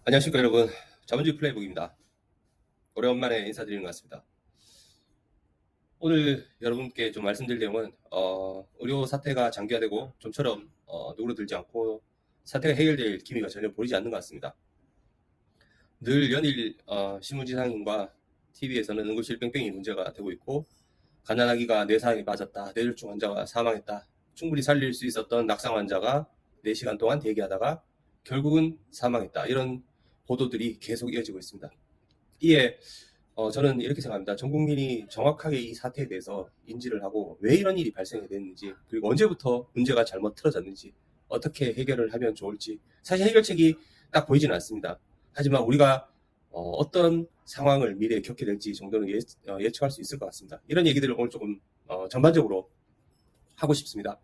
안녕하십니까 여러분. 자본주의 플레이북입니다. 오랜만에 인사드리는 것 같습니다. 오늘 여러분께 좀 말씀드릴 내용은 의료 사태가 장기화되고 좀처럼 누그러들지 않고 사태가 해결될 기미가 전혀 보이지 않는 것 같습니다. 늘 연일 신문지상인과 TV에서는 응급실 뺑뺑이 문제가 되고 있고, 가난하기가 뇌사에 맞았다, 뇌졸중 환자가 사망했다, 충분히 살릴 수 있었던 낙상 환자가 4시간 동안 대기하다가 결국은 사망했다, 이런 보도들이 계속 이어지고 있습니다. 이에 저는 이렇게 생각합니다. 전 국민이 정확하게 이 사태에 대해서 인지를 하고 왜 이런 일이 발생이 됐는지, 그리고 언제부터 문제가 잘못 틀어졌는지, 어떻게 해결을 하면 좋을지, 사실 해결책이 딱 보이지는 않습니다. 하지만 우리가 어떤 상황을 미래에 겪게 될지 정도는 예측할 수 있을 것 같습니다. 이런 얘기들을 오늘 조금 전반적으로 하고 싶습니다.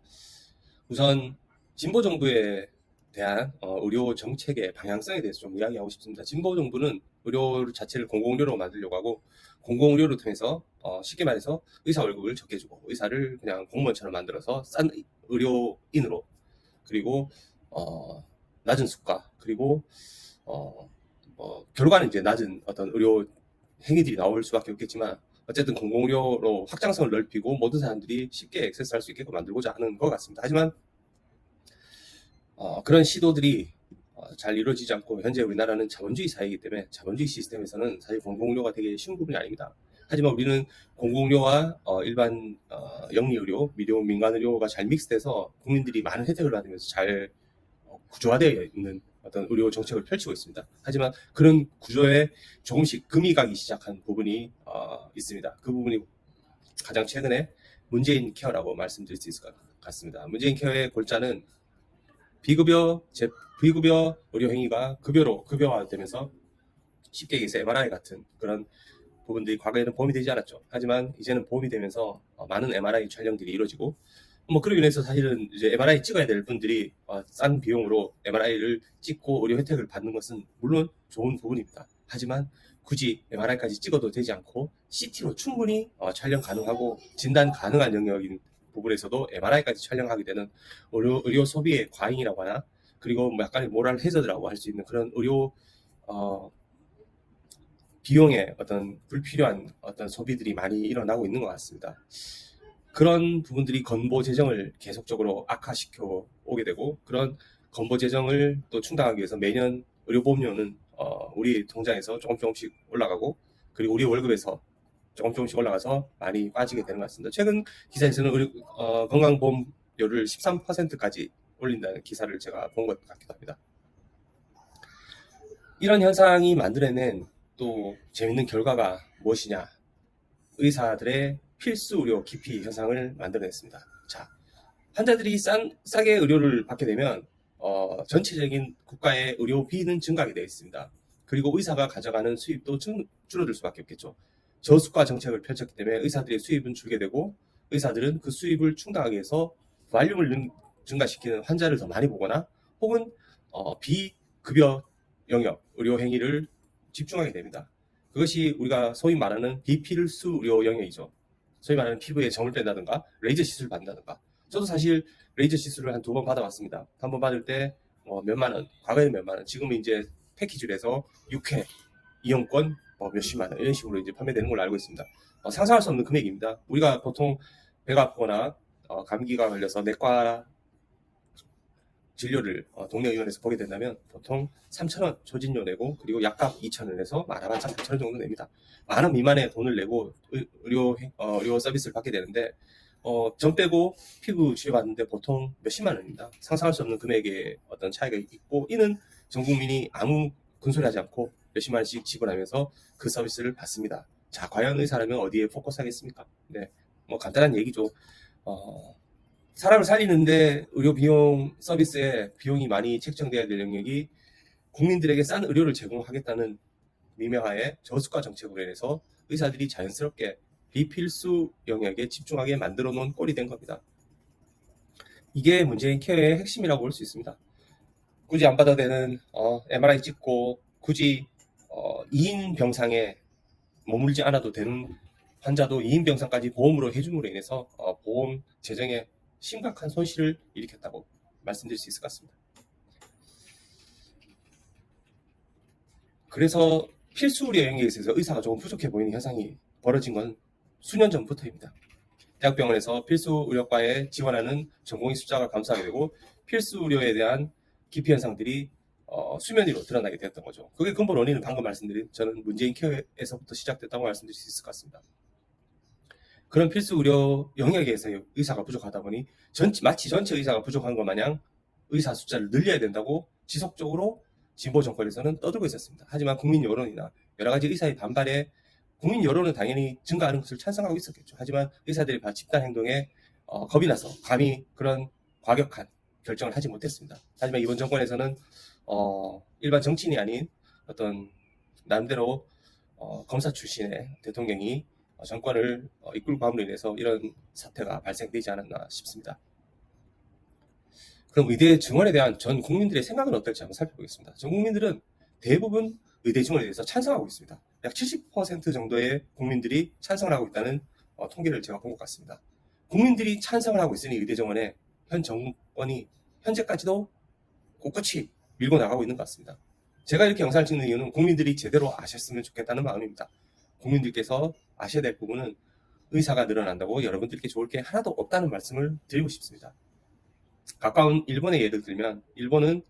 우선 진보 정부에 대한 의료 정책의 방향성에 대해서 좀 이야기하고 싶습니다. 진보 정부는 의료 자체를 공공의료로 만들려고 하고, 공공의료를 통해서 쉽게 말해서 의사 월급을 적게 주고 의사를 그냥 공무원처럼 만들어서 싼 의료인으로, 그리고 낮은 수가, 그리고 결과는 이제 낮은 어떤 의료 행위들이 나올 수밖에 없겠지만, 어쨌든 공공의료로 확장성을 넓히고 모든 사람들이 쉽게 액세스할 수 있게끔 만들고자 하는 것 같습니다. 하지만 그런 시도들이 잘 이루어지지 않고, 현재 우리나라는 자본주의 사회이기 때문에 자본주의 시스템에서는 사실 공공의료가 되게 쉬운 부분이 아닙니다. 하지만 우리는 공공의료와 일반 영리의료, 민간의료가 잘 믹스돼서 국민들이 많은 혜택을 받으면서 잘 구조화되어 있는 어떤 의료 정책을 펼치고 있습니다. 하지만 그런 구조에 조금씩 금이 가기 시작한 부분이 있습니다. 그 부분이 가장 최근에 문재인 케어라고 말씀드릴 수 있을 것 같습니다. 문재인 케어의 골자는 비급여 의료 행위가 급여화되면서 쉽게 얘기해서 MRI 같은 그런 부분들이 과거에는 보험이 되지 않았죠. 하지만 이제는 보험이 되면서 많은 MRI 촬영들이 이루어지고, 그로 인해서 사실은 이제 MRI 찍어야 될 분들이 싼 비용으로 MRI를 찍고 의료 혜택을 받는 것은 물론 좋은 부분입니다. 하지만 굳이 MRI까지 찍어도 되지 않고 CT로 충분히 촬영 가능하고 진단 가능한 영역인 부분에서도 MRI까지 촬영하게 되는 의료 소비의 과잉이라고 하나, 그리고 약간의 모랄 해저드라고 할 수 있는 그런 의료 비용의 어떤 불필요한 어떤 소비들이 많이 일어나고 있는 것 같습니다. 그런 부분들이 건보 재정을 계속적으로 악화시켜 오게 되고, 그런 건보 재정을 또 충당하기 위해서 매년 의료보험료는 우리 통장에서 조금씩 올라가고, 그리고 우리 월급에서 조금씩 올라가서 많이 빠지게 되는 것 같습니다. 최근 기사에서는 건강보험료를 13%까지 올린다는 기사를 제가 본 것 같기도 합니다. 이런 현상이 만들어낸 또 재밌는 결과가 무엇이냐? 의사들의 필수 의료 기피 현상을 만들어냈습니다. 자, 환자들이 싸게 의료를 받게 되면 전체적인 국가의 의료비는 증가하게 되어 있습니다. 그리고 의사가 가져가는 수입도 줄어들 수밖에 없겠죠. 저수가 정책을 펼쳤기 때문에 의사들의 수입은 줄게 되고, 의사들은 그 수입을 충당하기 위해서 발륨을 증가시키는 환자를 더 많이 보거나, 혹은 비급여 영역 의료 행위를 집중하게 됩니다. 그것이 우리가 소위 말하는 비필수 의료 영역이죠. 소위 말하는 피부에 점을 뺀다든가 레이저 시술을 받는다든가. 저도 사실 레이저 시술을 한 2번 받아봤습니다. 한 번 받을 때 몇만 원, 과거에는 몇만 원, 지금은 이제 패키지로 해서 6회 이용권 몇십만 원, 이런 식으로 이제 판매되는 걸로 알고 있습니다. 상상할 수 없는 금액입니다. 우리가 보통 배가 아프거나 감기가 걸려서 내과 진료를 동네 의원에서 보게 된다면 보통 3,000원 조진료 내고, 그리고 약값 2,000원 해서 많아봤자 3,000원 정도 냅니다. 만원 미만의 돈을 내고 의료 서비스를 받게 되는데, 전 빼고 피부 치료받는데 보통 몇십만 원입니다. 상상할 수 없는 금액의 어떤 차이가 있고, 이는 전 국민이 아무 근소리하지 않고 몇십만 원씩 지불하면서 그 서비스를 받습니다. 자, 과연 의사라면 어디에 포커스하겠습니까? 네, 간단한 얘기죠. 사람을 살리는데 의료 비용 서비스에 비용이 많이 책정돼야 될 영역이 국민들에게 싼 의료를 제공하겠다는 미명하에 저수가 정책으로 인해서 의사들이 자연스럽게 비필수 영역에 집중하게 만들어 놓은 꼴이 된 겁니다. 이게 문재인 케어의 핵심이라고 볼 수 있습니다. 굳이 안 받아도 되는 MRI 찍고, 굳이 2인 병상에 머물지 않아도 되는 환자도 2인 병상까지 보험으로 해줌으로 인해서 보험 재정에 심각한 손실을 일으켰다고 말씀드릴 수 있을 것 같습니다. 그래서 필수 의료 영역에 있어서 의사가 조금 부족해 보이는 현상이 벌어진 건 수년 전부터입니다. 대학병원에서 필수 의료과에 지원하는 전공의 숫자가 감소하게 되고 필수 의료에 대한 기피 현상들이 수면 위로 드러나게 되었던 거죠. 그게 근본 원인은 방금 말씀드린 저는 문재인 케어에서부터 시작됐다고 말씀드릴 수 있을 것 같습니다. 그런 필수 의료 영역에서 의사가 부족하다 보니 마치 전체 의사가 부족한 것 마냥 의사 숫자를 늘려야 된다고 지속적으로 진보 정권에서는 떠들고 있었습니다. 하지만 국민 여론이나 여러 가지 의사의 반발에 국민 여론은 당연히 증가하는 것을 찬성하고 있었겠죠. 하지만 의사들이 집단 행동에 겁이 나서 감히 그런 과격한 결정을 하지 못했습니다. 하지만 이번 정권에서는 일반 정치인이 아닌 어떤 나름대로 검사 출신의 대통령이 정권을 이끌고 함으로 인해서 이런 사태가 발생되지 않았나 싶습니다. 그럼 의대 증원에 대한 전 국민들의 생각은 어떨지 한번 살펴보겠습니다. 전 국민들은 대부분 의대 증원에 대해서 찬성하고 있습니다. 약 70% 정도의 국민들이 찬성을 하고 있다는 통계를 제가 본 것 같습니다. 국민들이 찬성을 하고 있으니 의대 증원에 현 정권이 현재까지도 꿋꿋이 밀고 나가고 있는 것 같습니다. 제가 이렇게 영상을 찍는 이유는 국민들이 제대로 아셨으면 좋겠다는 마음입니다. 국민들께서 아셔야 될 부분은 의사가 늘어난다고 여러분들께 좋을 게 하나도 없다는 말씀을 드리고 싶습니다. 가까운 일본의 예를 들면 일본은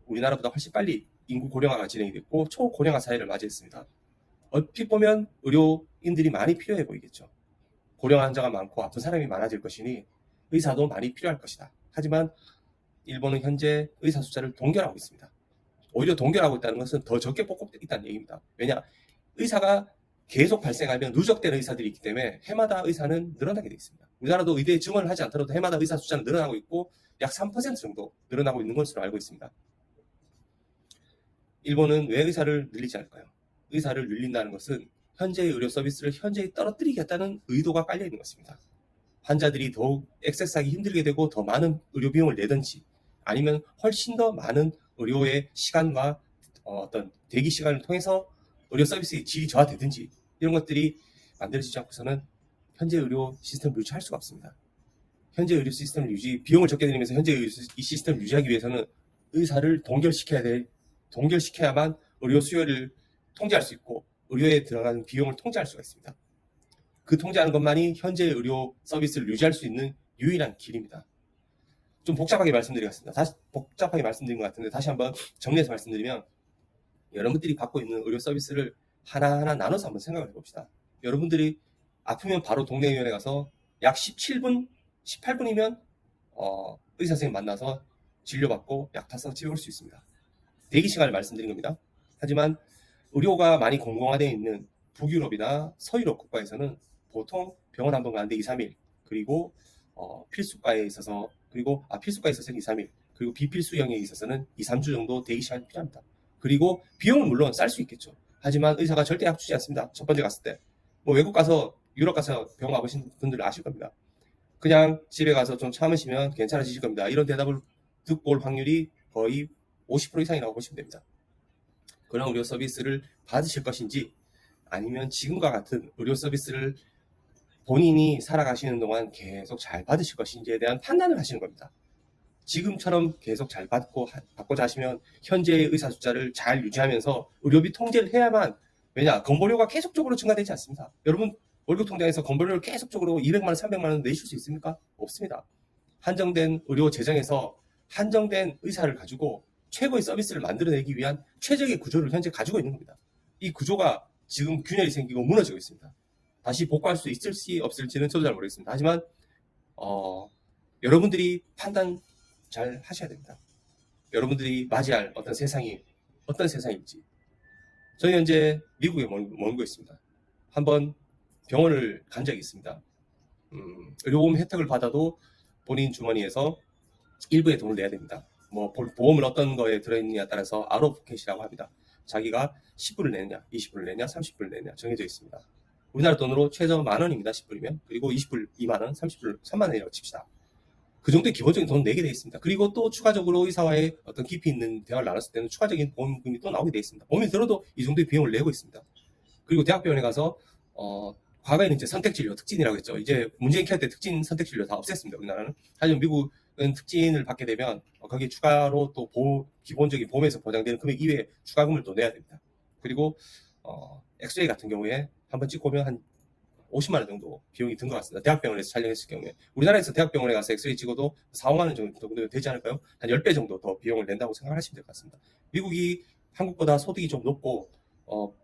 우리나라보다 훨씬 빨리 인구 고령화가 진행이 됐고 초고령화 사회를 맞이했습니다. 얼핏 보면 의료인들이 많이 필요해 보이겠죠. 고령 환자가 많고 아픈 사람이 많아질 것이니 의사도 많이 필요할 것이다. 하지만 일본은 현재 의사 숫자를 동결하고 있습니다. 오히려 동결하고 있다는 것은 더 적게 뽑고 있다는 얘기입니다. 왜냐? 의사가 계속 발생하면 누적되는 의사들이 있기 때문에 해마다 의사는 늘어나게 되어 있습니다. 우리나라도 의대 증원을 하지 않더라도 해마다 의사 숫자는 늘어나고 있고 약 3% 정도 늘어나고 있는 것으로 알고 있습니다. 일본은 왜 의사를 늘리지 않을까요? 의사를 늘린다는 것은 현재의 의료 서비스를 현재에 떨어뜨리겠다는 의도가 깔려 있는 것입니다. 환자들이 더욱 액세스하기 힘들게 되고 더 많은 의료 비용을 내든지 아니면 훨씬 더 많은 의료의 시간과 어떤 대기 시간을 통해서 의료 서비스의 질이 저하되든지 이런 것들이 만들어지지 않고서는 현재 의료 시스템을 유지할 수가 없습니다. 현재 의료 시스템을 비용을 적게 들이면서 현재 이 시스템을 유지하기 위해서는 의사를 동결시켜야만 의료 수요를 통제할 수 있고 의료에 들어가는 비용을 통제할 수가 있습니다. 그 통제하는 것만이 현재 의료 서비스를 유지할 수 있는 유일한 길입니다. 좀 복잡하게 말씀드리겠습니다. 다시 복잡하게 말씀드린 것 같은데 다시 한번 정리해서 말씀드리면 여러분들이 갖고 있는 의료 서비스를 하나하나 나눠서 한번 생각을 해봅시다. 여러분들이 아프면 바로 동네의원에 가서 약 17분, 18분이면 의사 선생님 만나서 진료받고 약 타서 집에 올 수 있습니다. 대기 시간을 말씀드린 겁니다. 하지만 의료가 많이 공공화되어 있는 북유럽이나 서유럽 국가에서는 보통 병원 한 번 가는데 2, 3일 그리고 필수과에 있어서 필수과에 있어서는 2, 3일 그리고 비필수 영역에 있어서는 2, 3주 정도 대기 시간이 필요합니다. 그리고 비용은 물론 쌀 수 있겠죠. 하지만 의사가 절대 약 주지 않습니다. 첫 번째 갔을 때 외국 가서 유럽 가서 병원 와보신 분들 아실 겁니다. 그냥 집에 가서 좀 참으시면 괜찮아지실 겁니다. 이런 대답을 듣고 올 확률이 거의 50% 이상이라고 보시면 됩니다. 그런 의료 서비스를 받으실 것인지 아니면 지금과 같은 의료 서비스를 본인이 살아가시는 동안 계속 잘 받으실 것인지에 대한 판단을 하시는 겁니다. 지금처럼 계속 잘 받고자 하시면 현재의 의사 숫자를 잘 유지하면서 의료비 통제를 해야만 건보료가 계속적으로 증가되지 않습니다. 여러분 월급 통장에서 건보료를 계속적으로 200만 원, 300만 원 내실 수 있습니까? 없습니다. 한정된 의료 재정에서 한정된 의사를 가지고 최고의 서비스를 만들어내기 위한 최적의 구조를 현재 가지고 있는 겁니다. 이 구조가 지금 균열이 생기고 무너지고 있습니다. 다시 복구할 수 있을지 없을지는 저도 잘 모르겠습니다. 하지만 여러분들이 판단 잘 하셔야 됩니다. 여러분들이 맞이할 어떤 세상일지. 저는 현재 미국에 머물고 있습니다. 한번 병원을 간 적이 있습니다. 의료보험 혜택을 받아도 본인 주머니에서 일부의 돈을 내야 됩니다. 보험을 어떤 거에 들어있느냐에 따라서 아웃오프켓이라고 합니다. 자기가 10불을 내느냐, 20불을 내냐, 30불을 내냐 정해져 있습니다. 우리나라 돈으로 최저 10,000원입니다. 10불이면. 그리고 20불 20,000원, 30불 30,000원이라고 칩시다. 그 정도의 기본적인 돈 내게 되어 있습니다. 그리고 또 추가적으로 의사와의 어떤 깊이 있는 대화를 나눴을 때는 추가적인 보험금이 또 나오게 되어 있습니다. 보험이 들어도 이 정도의 비용을 내고 있습니다. 그리고 대학병원에 가서 과거에는 이제 선택진료, 특진이라고 했죠. 이제 문재인 케어 때 특진 선택진료 다 없앴습니다. 우리나라는. 하지만 미국은 특진을 받게 되면 거기에 추가로 또 기본적인 보험에서 보장되는 금액 이외에 추가금을 또 내야 됩니다. 그리고 엑스레이 같은 경우에 한번 찍고 오면 한 50만 원 정도 비용이 든 것 같습니다. 대학병원에서 촬영했을 경우에. 우리나라에서 대학병원에 가서 엑스레이 찍어도 4, 5만 원 정도 되지 않을까요? 한 10배 정도 더 비용을 낸다고 생각하시면 될 것 같습니다. 미국이 한국보다 소득이 좀 높고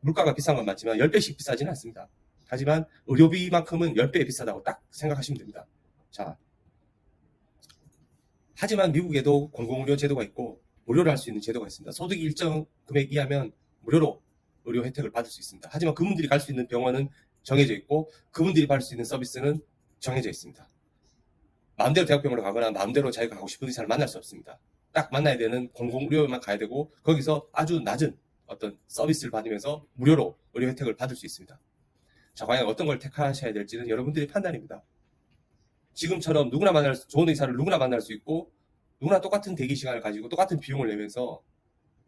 물가가 비싼 건 맞지만 10배씩 비싸지는 않습니다. 하지만 의료비만큼은 10배 비싸다고 딱 생각하시면 됩니다. 자, 하지만 미국에도 공공의료 제도가 있고 무료로 할 수 있는 제도가 있습니다. 소득이 일정 금액 이하면 무료로 의료 혜택을 받을 수 있습니다. 하지만 그분들이 갈 수 있는 병원은 정해져 있고 그분들이 받을 수 있는 서비스는 정해져 있습니다. 마음대로 대학병원을 가거나 마음대로 자기가 가고 싶은 의사를 만날 수 없습니다. 딱 만나야 되는 공공의료만 가야 되고 거기서 아주 낮은 어떤 서비스를 받으면서 무료로 의료 혜택을 받을 수 있습니다. 자, 과연 어떤 걸 택하셔야 될지는 여러분들의 판단입니다. 지금처럼 누구나 좋은 의사를 누구나 만날 수 있고 누구나 똑같은 대기 시간을 가지고 똑같은 비용을 내면서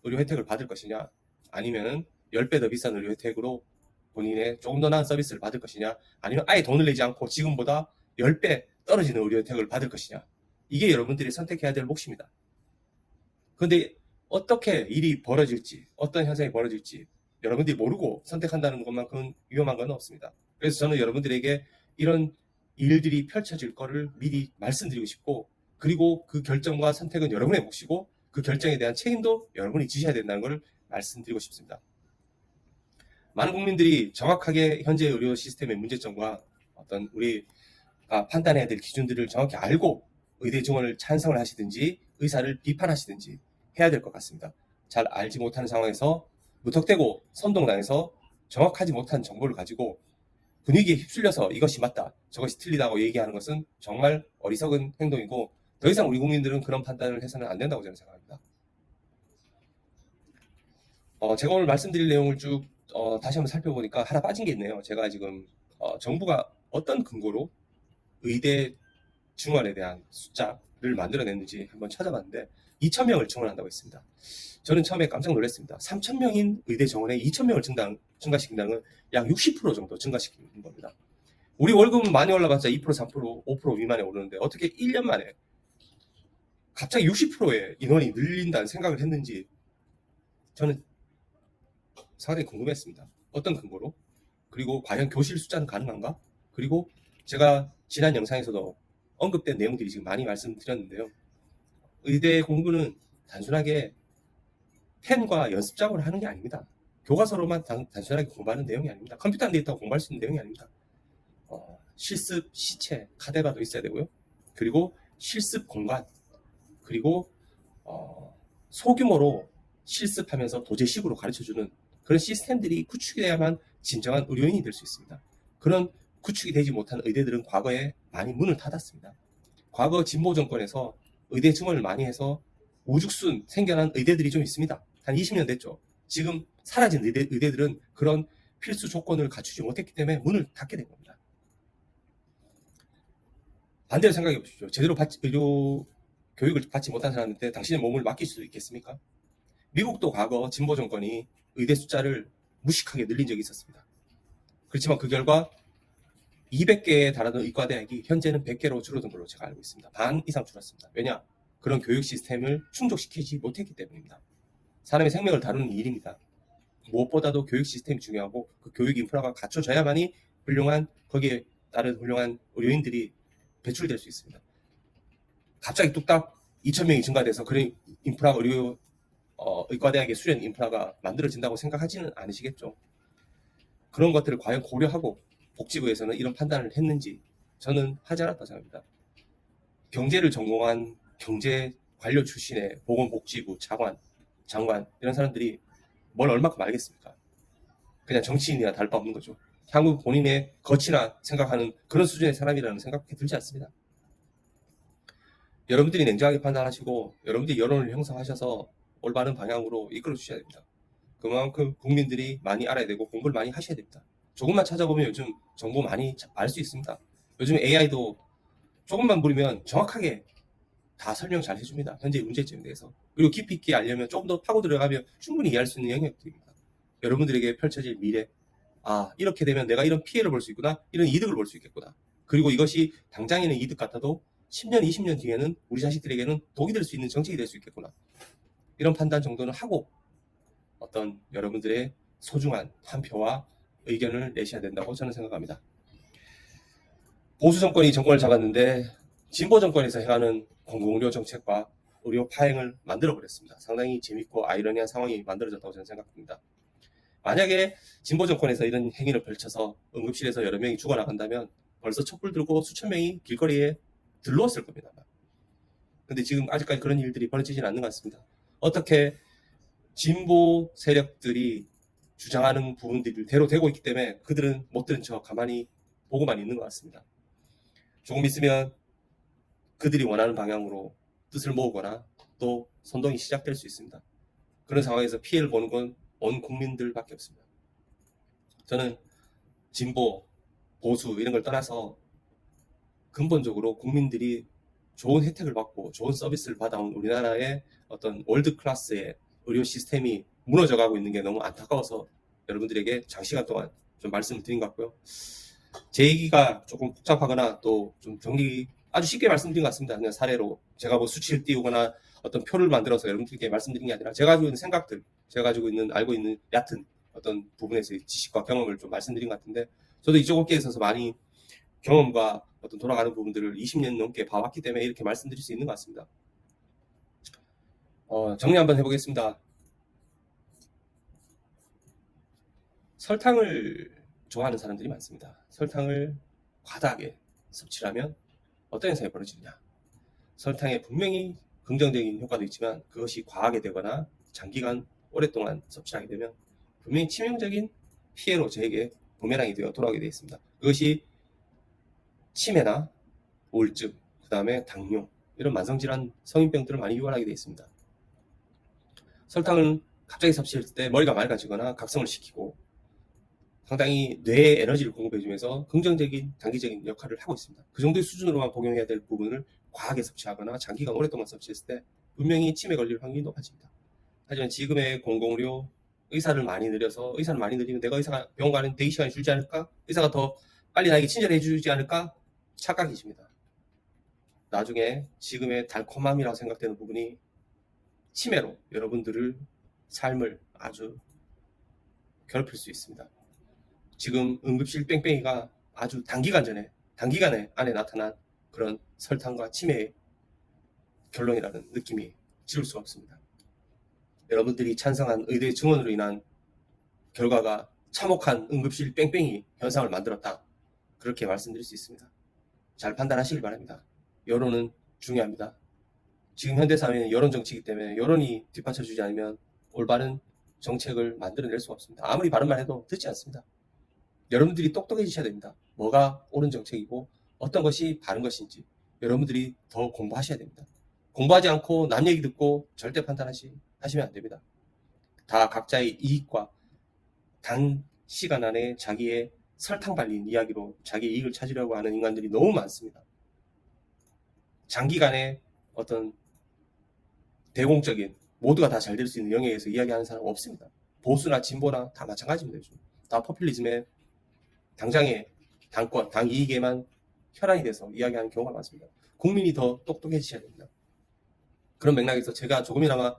의료 혜택을 받을 것이냐, 아니면 10배 더 비싼 의료 혜택으로 본인의 조금 더 나은 서비스를 받을 것이냐, 아니면 아예 돈을 내지 않고 지금보다 10배 떨어지는 의료 혜택을 받을 것이냐, 이게 여러분들이 선택해야 될 몫입니다. 그런데 어떻게 일이 벌어질지, 어떤 현상이 벌어질지 여러분들이 모르고 선택한다는 것만큼 위험한 건 없습니다. 그래서 저는 여러분들에게 이런 일들이 펼쳐질 거를 미리 말씀드리고 싶고, 그리고 그 결정과 선택은 여러분의 몫이고 그 결정에 대한 책임도 여러분이 지셔야 된다는 걸 말씀드리고 싶습니다. 많은 국민들이 정확하게 현재 의료 시스템의 문제점과 어떤 우리가 판단해야 될 기준들을 정확히 알고 의대 지원을 찬성을 하시든지 의사를 비판하시든지 해야 될 것 같습니다. 잘 알지 못하는 상황에서 무턱대고 선동당해서 정확하지 못한 정보를 가지고 분위기에 휩쓸려서 이것이 맞다, 저것이 틀리다고 얘기하는 것은 정말 어리석은 행동이고 더 이상 우리 국민들은 그런 판단을 해서는 안 된다고 저는 생각합니다. 제가 오늘 말씀드릴 내용을 쭉 다시 한번 살펴보니까 하나 빠진 게 있네요. 제가 지금 정부가 어떤 근거로 의대 증원에 대한 숫자를 만들어냈는지 한번 찾아봤는데 2,000명을 증원한다고 했습니다. 저는 처음에 깜짝 놀랐습니다. 3,000명인 의대 정원에 2,000명을 증가시킨다는 건 약 60% 정도 증가시키는 겁니다. 우리 월급은 많이 올라봤자 2%, 3%, 5% 미만에 오르는데 어떻게 1년 만에 갑자기 60%의 인원이 늘린다는 생각을 했는지 저는 상당히 궁금했습니다. 어떤 근거로? 그리고 과연 교실 숫자는 가능한가? 그리고 제가 지난 영상에서도 언급된 내용들이 지금 많이 말씀드렸는데요. 의대 공부는 단순하게 펜과 연습장으로 하는 게 아닙니다. 교과서로만 단순하게 공부하는 내용이 아닙니다. 컴퓨터 안 돼 있다고 공부할 수 있는 내용이 아닙니다. 실습 시체, 카데바도 있어야 되고요. 그리고 실습 공간, 그리고 소규모로 실습하면서 도제식으로 가르쳐주는 그런 시스템들이 구축이 돼야만 진정한 의료인이 될 수 있습니다. 그런 구축이 되지 못한 의대들은 과거에 많이 문을 닫았습니다. 과거 진보 정권에서 의대 증원을 많이 해서 우죽순 생겨난 의대들이 좀 있습니다. 한 20년 됐죠. 지금 사라진 의대들은 그런 필수 조건을 갖추지 못했기 때문에 문을 닫게 된 겁니다. 반대로 생각해 보십시오. 제대로 의료 교육을 받지 못한 사람한테 당신의 몸을 맡길 수 있겠습니까? 미국도 과거 진보 정권이 의대 숫자를 무식하게 늘린 적이 있었습니다. 그렇지만 그 결과 200개에 달하는 의과대학이 현재는 100개로 줄어든 걸로 제가 알고 있습니다. 반 이상 줄었습니다. 왜냐? 그런 교육 시스템을 충족시키지 못했기 때문입니다. 사람의 생명을 다루는 일입니다. 무엇보다도 교육 시스템이 중요하고 그 교육 인프라가 갖춰져야만이 거기에 따른 훌륭한 의료인들이 배출될 수 있습니다. 갑자기 뚝딱 2,000명이 증가돼서 그런 인프라가 의과대학의 수련 인프라가 만들어진다고 생각하지는 않으시겠죠. 그런 것들을 과연 고려하고 복지부에서는 이런 판단을 했는지 저는 하지 않았다고 생각합니다. 경제를 전공한 경제 관료 출신의 보건복지부 장관 이런 사람들이 뭘 얼마큼 알겠습니까? 그냥 정치인이나 다를 바 없는 거죠. 향후 본인의 거치나 생각하는 그런 수준의 사람이라는 생각이 들지 않습니다. 여러분들이 냉정하게 판단하시고 여러분들이 여론을 형성하셔서 올바른 방향으로 이끌어 주셔야 됩니다. 그만큼 국민들이 많이 알아야 되고 공부를 많이 하셔야 됩니다. 조금만 찾아보면 요즘 정보 많이 알 수 있습니다. 요즘 AI도 조금만 물으면 정확하게 다 설명 잘 해줍니다. 현재 문제점에 대해서. 그리고 깊이 있게 알려면 조금 더 파고 들어가면 충분히 이해할 수 있는 영역들입니다. 여러분들에게 펼쳐질 미래, 이렇게 되면 내가 이런 피해를 볼 수 있구나, 이런 이득을 볼 수 있겠구나. 그리고 이것이 당장에는 이득 같아도 10년, 20년 뒤에는 우리 자식들에게는 독이 될 수 있는 정책이 될 수 있겠구나. 이런 판단 정도는 하고 어떤 여러분들의 소중한 한 표와 의견을 내셔야 된다고 저는 생각합니다. 보수 정권이 정권을 잡았는데 진보 정권에서 해가는 공공의료 정책과 의료 파행을 만들어버렸습니다. 상당히 재밌고 아이러니한 상황이 만들어졌다고 저는 생각합니다. 만약에 진보 정권에서 이런 행위를 펼쳐서 응급실에서 여러 명이 죽어나간다면 벌써 촛불 들고 수천 명이 길거리에 들러왔을 겁니다. 근데 지금 아직까지 그런 일들이 벌어지진 않는 것 같습니다. 어떻게 진보 세력들이 주장하는 부분들이 대로 되고 있기 때문에 그들은 못 들은 척 가만히 보고만 있는 것 같습니다. 조금 있으면 그들이 원하는 방향으로 뜻을 모으거나 또 선동이 시작될 수 있습니다. 그런 상황에서 피해를 보는 건 온 국민들밖에 없습니다. 저는 진보, 보수 이런 걸 떠나서 근본적으로 국민들이 좋은 혜택을 받고 좋은 서비스를 받아온 우리나라의 어떤 월드 클래스의 의료 시스템이 무너져가고 있는 게 너무 안타까워서 여러분들에게 장시간 동안 좀 말씀을 드린 것 같고요. 제 얘기가 조금 복잡하거나 또 좀 정리 아주 쉽게 말씀드린 것 같습니다. 그냥 사례로 제가 뭐 수치를 띄우거나 어떤 표를 만들어서 여러분들께 말씀드린 게 아니라 제가 가지고 있는 생각들, 제가 가지고 있는 알고 있는 얕은 어떤 부분에서의 지식과 경험을 좀 말씀드린 것 같은데 저도 이쪽 업계에 있어서 많이 경험과 어떤 돌아가는 부분들을 20년 넘게 봐왔기 때문에 이렇게 말씀드릴 수 있는 것 같습니다. 정리 한번 해보겠습니다. 설탕을 좋아하는 사람들이 많습니다. 설탕을 과다하게 섭취를 하면 어떤 현상이 벌어지느냐. 설탕에 분명히 긍정적인 효과도 있지만 그것이 과하게 되거나 장기간 오랫동안 섭취하게 되면 분명히 치명적인 피해로 저에게 부메랑이 되어 돌아오게 되어 있습니다. 그것이 치매나 우울증, 그 다음에 당뇨 이런 만성질환 성인병들을 많이 유발하게 되어 있습니다. 설탕을 갑자기 섭취했을 때 머리가 맑아지거나 각성을 시키고 상당히 뇌에 에너지를 공급해주면서 긍정적인 단기적인 역할을 하고 있습니다. 그 정도의 수준으로만 복용해야 될 부분을 과하게 섭취하거나 장기간 오랫동안 섭취했을 때 분명히 치매 걸릴 확률이 높아집니다. 하지만 지금의 공공의료 의사를 많이 늘려서 의사를 많이 늘리면 내가 의사가 병원 가는 대기 시간이 줄지 않을까? 의사가 더 빨리 나에게 친절해 주지 않을까? 착각이십니다. 나중에 지금의 달콤함이라고 생각되는 부분이 치매로 여러분들을 삶을 아주 괴롭힐 수 있습니다. 지금 응급실 뺑뺑이가 아주 단기간에 안에 나타난 그런 설탕과 치매의 결론이라는 느낌이 지울 수가 없습니다. 여러분들이 찬성한 의대 증원으로 인한 결과가 참혹한 응급실 뺑뺑이 현상을 만들었다. 그렇게 말씀드릴 수 있습니다. 잘 판단하시길 바랍니다. 여론은 중요합니다. 지금 현대사회는 여론 정치이기 때문에 여론이 뒷받쳐주지 않으면 올바른 정책을 만들어낼 수가 없습니다. 아무리 바른 말 해도 듣지 않습니다. 여러분들이 똑똑해지셔야 됩니다. 뭐가 옳은 정책이고 어떤 것이 바른 것인지 여러분들이 더 공부하셔야 됩니다. 공부하지 않고 남 얘기 듣고 절대 판단하시면 안 됩니다. 다 각자의 이익과 단시간 안에 자기의 설탕 발린 이야기로 자기의 이익을 찾으려고 하는 인간들이 너무 많습니다. 장기간에 어떤 대공적인 모두가 다 잘 될 수 있는 영역에서 이야기하는 사람은 없습니다. 보수나 진보나 다 마찬가지입니다. 요즘. 다 포퓰리즘에 당장의 당권, 당 이익에만 혈안이 돼서 이야기하는 경우가 많습니다. 국민이 더 똑똑해지셔야 됩니다. 그런 맥락에서 제가 조금이나마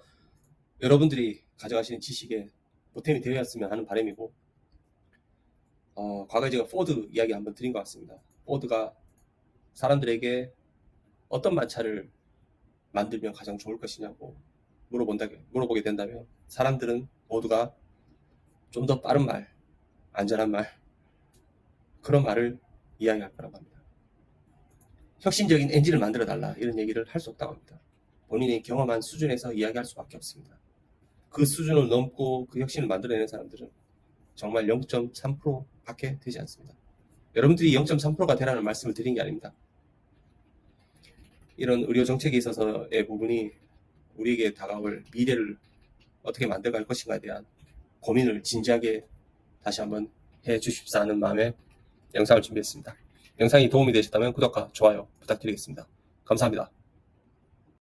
여러분들이 가져가시는 지식에 보탬이 되었으면 하는 바람이고 과거에 제가 포드 이야기 한번 드린 것 같습니다. 포드가 사람들에게 어떤 마차를 만들면 가장 좋을 것이냐고 물어보게 된다면 사람들은 모두가 좀 더 빠른 말, 안전한 말 그런 말을 이야기할 거라고 합니다. 혁신적인 엔진을 만들어 달라 이런 얘기를 할 수 없다고 합니다. 본인이 경험한 수준에서 이야기할 수밖에 없습니다. 그 수준을 넘고 그 혁신을 만들어내는 사람들은 정말 0.3%밖에 되지 않습니다. 여러분들이 0.3%가 되라는 말씀을 드린 게 아닙니다. 이런 의료 정책에 있어서의 부분이 우리에게 다가올 미래를 어떻게 만들어갈 것인가에 대한 고민을 진지하게 다시 한번 해 주십사 하는 마음에 영상을 준비했습니다. 영상이 도움이 되셨다면 구독과 좋아요 부탁드리겠습니다. 감사합니다.